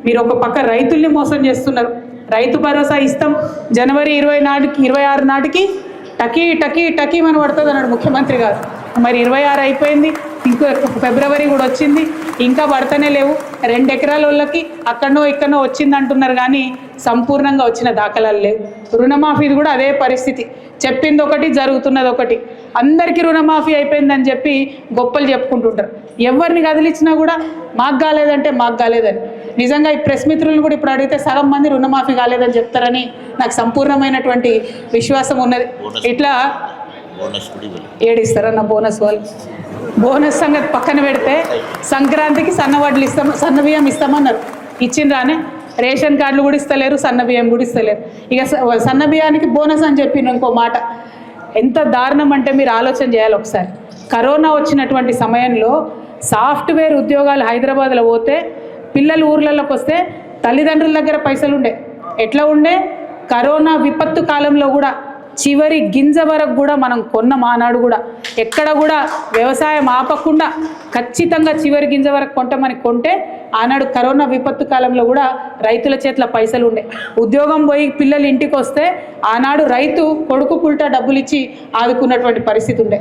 మీరు ఒక పక్క రైతుల్ని మోసం చేస్తున్నారు. రైతు భరోసా ఇస్తాం జనవరి 26 నాటికి టకీ టకీ టకీ అని పడుతుంది అన్నాడు ముఖ్యమంత్రి గారు. మరి 26 అయిపోయింది, ఇంకో ఫిబ్రవరి కూడా వచ్చింది, ఇంకా పడతానే లేవు. 2 ఎకరాల వాళ్ళకి అక్కడనో ఇక్కడనో వచ్చింది అంటున్నారు కానీ సంపూర్ణంగా వచ్చిన దాఖలాలు లేవు. రుణమాఫీది కూడా అదే పరిస్థితి, చెప్పింది ఒకటి జరుగుతున్నది ఒకటి. అందరికీ రుణమాఫీ అయిపోయిందని చెప్పి గొప్పలు చెప్పుకుంటుంటారు. ఎవరిని కదిలించినా కూడా మాకు కాలేదంటే మాకు కాలేదని. నిజంగా ఈ ప్రెస్ మిత్రులను కూడా ఇప్పుడు అడిగితే సగం మంది రుణమాఫీ కాలేదని చెప్తారని నాకు సంపూర్ణమైనటువంటి విశ్వాసం ఉన్నది. ఇట్లా ఏడిస్తారన్న బోనస్ వాళ్ళు. బోనస్ సంగతి పక్కన పెడితే సంక్రాంతికి సన్నవడ్లు ఇస్తాం, సన్న బియ్యం ఇస్తామన్నారు, ఇచ్చిండ్రానే. రేషన్ కార్డులు కూడా ఇస్తలేరు, సన్న బియ్యం కూడా ఇస్తలేరు. ఇక సన్న బియ్యానికి బోనస్ అని చెప్పిన ఇంకో మాట. ఎంత దారుణం అంటే మీరు ఆలోచన చేయాలి ఒకసారి. కరోనా వచ్చినటువంటి సమయంలో సాఫ్ట్వేర్ ఉద్యోగాలు హైదరాబాద్లో పోతే పిల్లలు ఊర్లలోకి వస్తే తల్లిదండ్రుల దగ్గర పైసలు ఉండే. ఎట్లా ఉండే? కరోనా విపత్తు కాలంలో కూడా చివరి గింజ వరకు కూడా మనం కొన్న మానాడు కూడా ఎక్కడ కూడా వ్యవసాయం ఆపకుండా ఖచ్చితంగా చివరి గింజ వరకు కొంటే ఆనాడు కరోనా విపత్తు కాలంలో కూడా రైతుల చేతిలో పైసలు ఉండే. ఉద్యోగం పోయి పిల్లలు ఇంటికి వస్తే ఆనాడు రైతు కొడుకు పుల్టా డబ్బులు ఇచ్చి ఆదుకున్నటువంటి పరిస్థితి ఉండే.